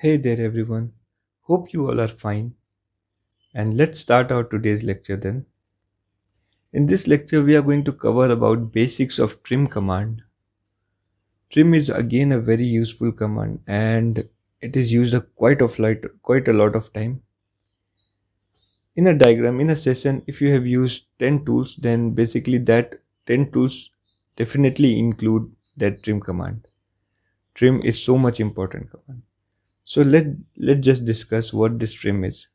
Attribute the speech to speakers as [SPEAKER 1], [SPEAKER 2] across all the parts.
[SPEAKER 1] Hey there everyone, hope you all are fine and let's start our today's lecture then. In this lecture we are going to cover about basics of trim command. Trim is again a very useful command and it is used quite a lot of time. In a diagram, in a session, if you have used 10 tools, then basically that 10 tools definitely include that trim command. Trim is so much important command. So let's just discuss what this trim is.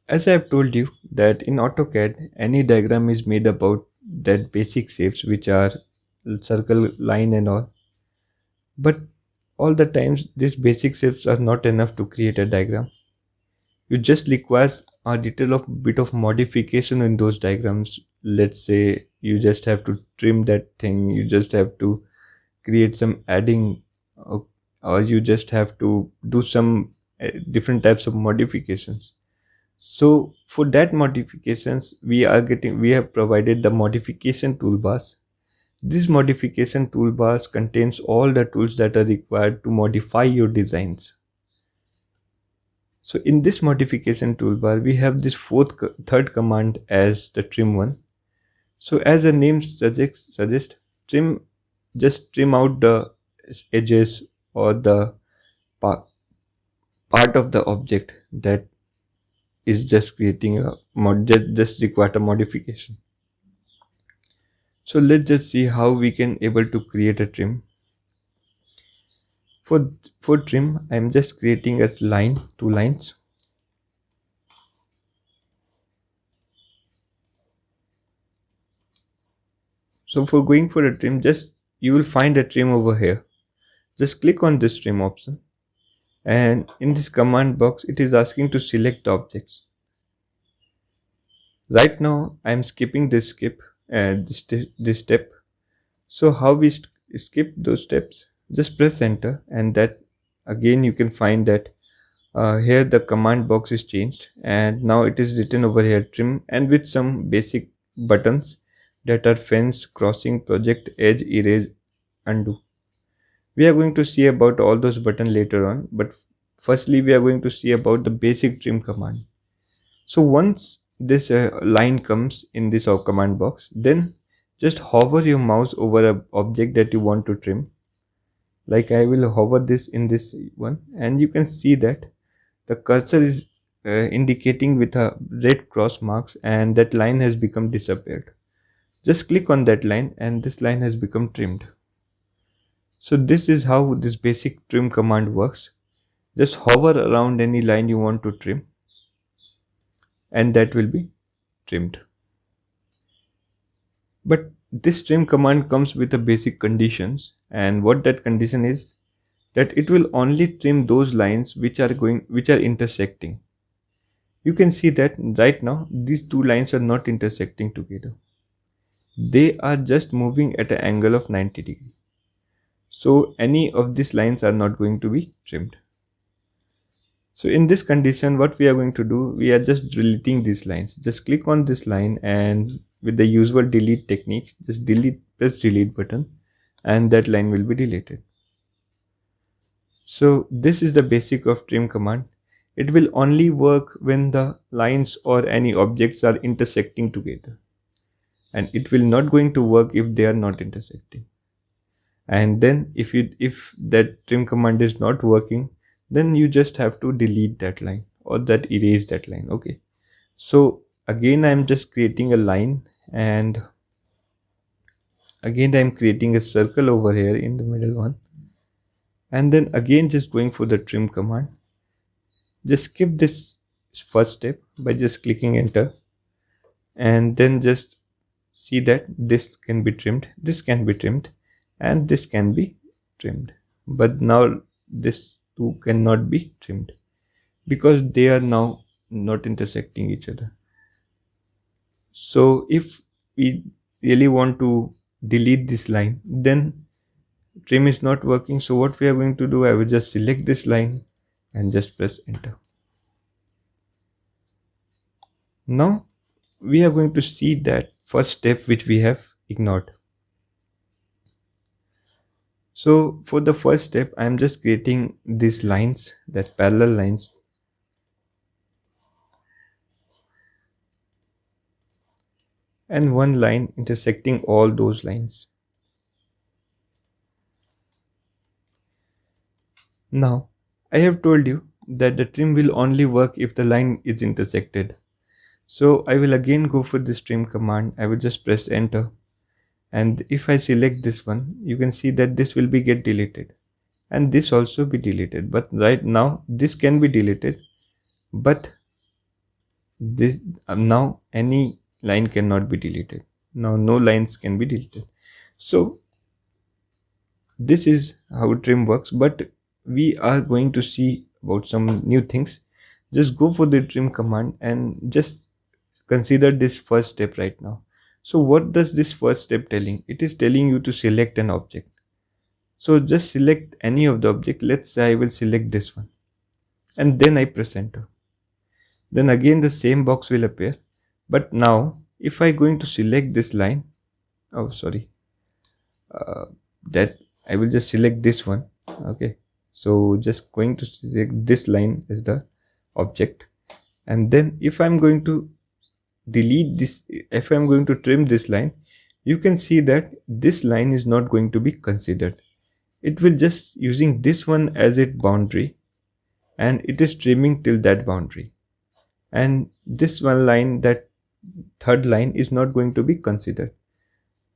[SPEAKER 1] As I have told you that in AutoCAD, any diagram is made about that basic shapes which are circle, line and all. But all the times these basic shapes are not enough to create a diagram. You just require a little of bit of modification in those diagrams. Let's say you just have to trim that thing, you just have to create some adding or you just have to do some different types of modifications. So for that modifications, we have provided the modification toolbars. This modification toolbars contains all the tools that are required to modify your designs. So in this modification toolbar, we have this third command as the trim one. So as the name suggest trim, just trim out the edges or the part of the object that is just creating a just require a modification. So let's just see how we can able to create a trim. For trim, I'm just creating a line, two lines. So for going for a trim, just you will find a trim over here. Just click on this trim option, and in this command box, it is asking to select the objects. Right now, I'm skipping this step. So how we skip those steps? Just press enter, and that again you can find that here the command box is changed, and now it is written over here trim and with some basic buttons that are fence, crossing, project, edge, erase, undo. We are going to see about all those buttons later on, but firstly we are going to see about the basic trim command. So once this line comes in this command box, then just hover your mouse over a object that you want to trim. Like I will hover this in this one, and you can see that the cursor is indicating with a red cross marks, and that line has become disappeared. Just click on that line and this line has become trimmed. So this is how this basic trim command works. Just hover around any line you want to trim and that will be trimmed. But this trim command comes with a basic conditions, and what that condition is that it will only trim those lines which are intersecting. You can see that right now these two lines are not intersecting together. They are just moving at an angle of 90 degree. So any of these lines are not going to be trimmed. So in this condition, what we are going to do, we are just deleting these lines. Just click on this line and with the usual delete technique, just press delete button and that line will be deleted. So this is the basic of trim command. It will only work when the lines or any objects are intersecting together. And it will not going to work if they are not intersecting. And then if that trim command is not working, then you just have to delete that line or that erase that line. Okay, so again I'm just creating a line, and again I'm creating a circle over here in the middle one, and then again just going for the trim command. Just skip this first step by just clicking enter, and then just see that this can be trimmed, this can be trimmed, and this can be trimmed. But now this two cannot be trimmed because they are now not intersecting each other. So if we really want to delete this line, then trim is not working. So what we are going to do, I will just select this line and just press enter. Now we are going to see that first step which we have ignored. So for the first step, I am just creating these lines, that parallel lines, and one line intersecting all those lines. Now, I have told you that the trim will only work if the line is intersected. So I will again go for this trim command. I will just press enter. And if I select this one, you can see that this will be get deleted and this also be deleted. But right now this can be deleted, but this now any line cannot be deleted. Now no lines can be deleted. So this is how trim works, but we are going to see about some new things. Just go for the trim command and just consider this first step right now. So what does this first step telling? It is telling you to select an object. So just select any of the object. Let's say I will select this one and then I press enter. Then again the same box will appear. But now if I going to select this line, oh sorry, uh, that I will just select this one. Okay, so just going to select this line as the object, and then if I'm going to delete this, if I'm going to trim this line, you can see that this line is not going to be considered. It will just using this one as its boundary and it is trimming till that boundary, and this one line, that third line, is not going to be considered.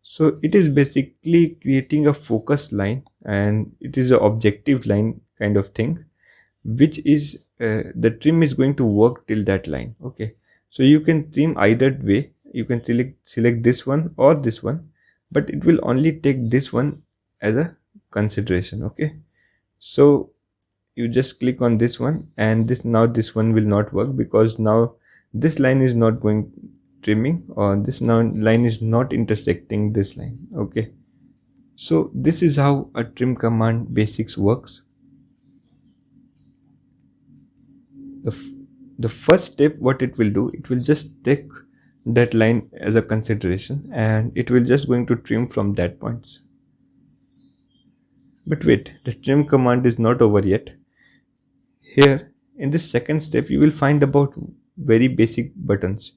[SPEAKER 1] So it is basically creating a focus line and it is an objective line kind of thing, which is the trim is going to work till that line. Okay, so you can trim either way. You can select this one or this one, but it will only take this one as a consideration. Okay, so you just click on this one and this, now this one will not work because now this line is not going trimming, or this now line is not intersecting this line. Okay, so this is how a trim command basics works. The first step, what it will do, it will just take that line as a consideration and it will just going to trim from that points. But wait, the trim command is not over yet. Here in this second step you will find about very basic buttons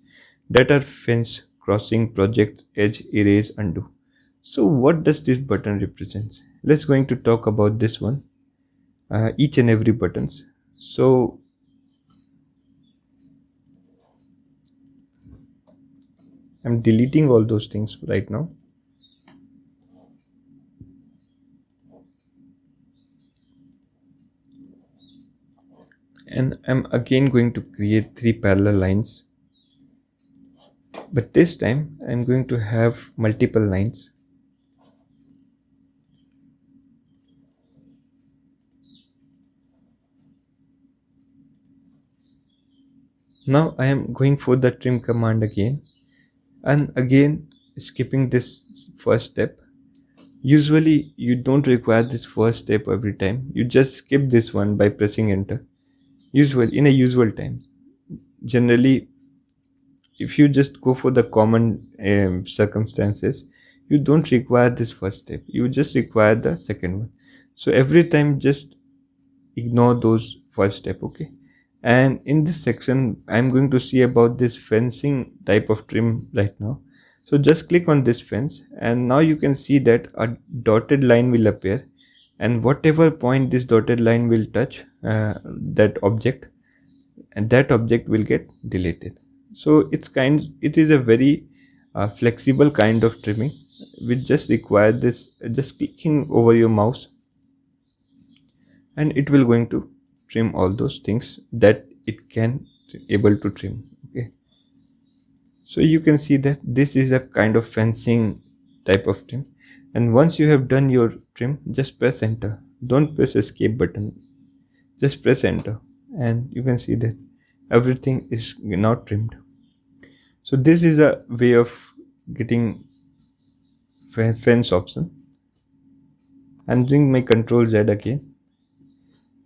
[SPEAKER 1] that are fence, crossing, project, edge, erase, undo. So what does this button represents? Let's going to talk about this one, each and every buttons. So I'm deleting all those things right now. And I'm again going to create 3 parallel lines, but this time I'm going to have multiple lines. Now I am going for the trim command again, and again skipping this first step. Usually you don't require this first step every time. You just skip this one by pressing enter. In a usual time. Generally, if you just go for the common circumstances, you don't require this first step. You just require the second one. So every time just ignore those first step. Okay, and in this section I'm going to see about this fencing type of trim right now. So just click on this fence and now you can see that a dotted line will appear, and whatever point this dotted line will touch that object, and that object will get deleted. So it is a very flexible kind of trimming which just require this just clicking over your mouse, and it will going to trim all those things that it can able to trim. Okay, so you can see that this is a kind of fencing type of trim, and once you have done your trim, just press enter. Don't press escape button, just press enter, and you can see that everything is now trimmed. So this is a way of getting fence option. I'm doing my control Z again,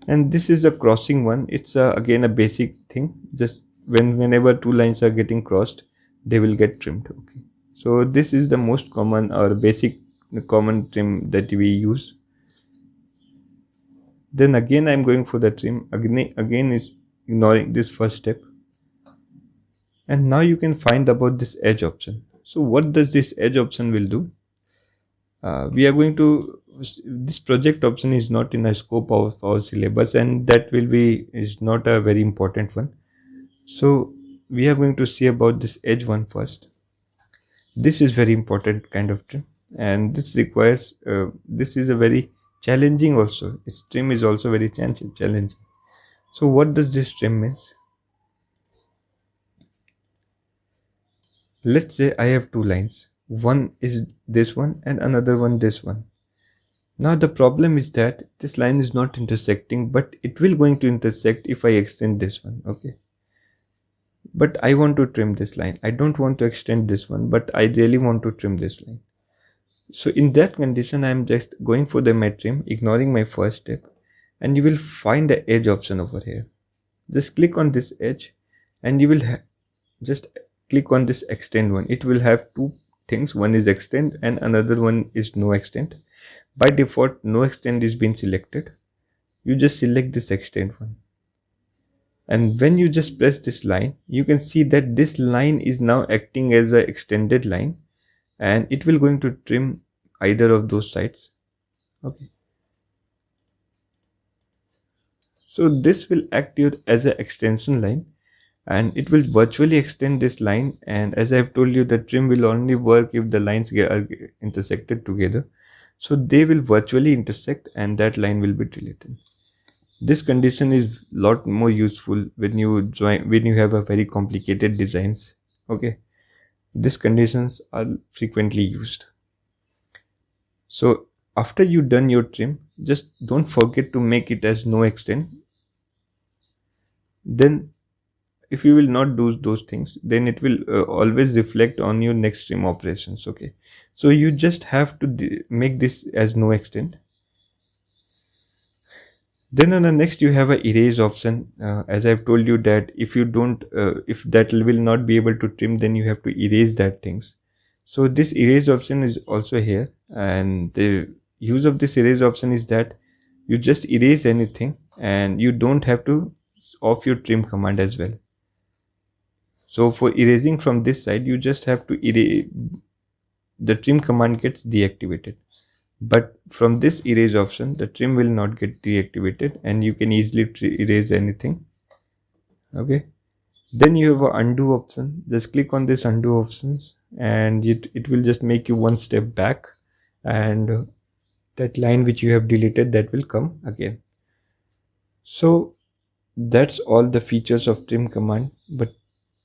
[SPEAKER 1] and this is a crossing one. It's again a basic thing. Just whenever two lines are getting crossed, they will get trimmed. Okay, so this is the most common or basic common trim that we use. Then again I'm going for the trim, again is ignoring this first step. And now you can find about this edge option. So what does this edge option will do? We are going to, this project option is not in a scope of our syllabus, and that will be is not a very important one. So we are going to see about this edge one first. This is very important kind of trim, and this requires this is a very challenging also. Its trim is also very challenging. So what does this trim means? Let's say I have two lines. One is this one and another one this one. Now the problem is that this line is not intersecting, but it will going to intersect if I extend this one. Okay. But I want to trim this line. I don't want to extend this one, but I really want to trim this line. So in that condition, I am just going for the my trim, ignoring my first step, and you will find the edge option over here. Just click on this edge and you will just click on this extend one. It will have two things. One is extend and another one is no extend. By default, no extend is being selected. You just select this extend one. And when you just press this line, you can see that this line is now acting as an extended line, and it will going to trim either of those sides. Okay. So this will act here as an extension line, and it will virtually extend this line. And as I've told you, the trim will only work if the lines are intersected together. So they will virtually intersect and that line will be deleted. This condition is lot more useful when you have a very complicated designs. Okay, these conditions are frequently used. So after you done your trim, just don't forget to make it as no extend. Then if you will not do those things, then it will always reflect on your next trim operations. Okay, so you just have to make this as no extend. Then on the next you have a erase option. As I've told you that if you don't if that will not be able to trim, then you have to erase that things. So this erase option is also here, and the use of this erase option is that you just erase anything and you don't have to off your trim command as well. So for erasing from this side, you just have to erase, the trim command gets deactivated. But from this erase option, the trim will not get deactivated and you can easily erase anything. Okay. Then you have a undo option. Just click on this undo options and it will just make you one step back, and that line which you have deleted, that will come again. So that's all the features of trim command, but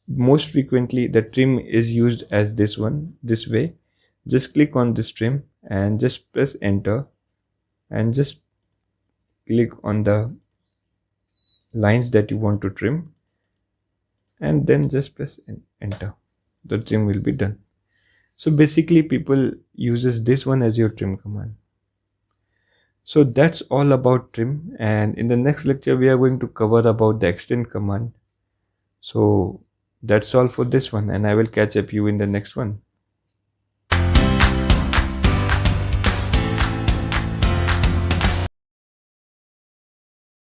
[SPEAKER 1] most frequently the trim is used as this one, this way. Just click on this trim and just press enter and just click on the lines that you want to trim and then just press enter. The trim will be done. So basically people uses this one as your trim command. So that's all about trim, and in the next lecture we are going to cover about the extend command. So that's all for this one, and I will catch up you in the next one.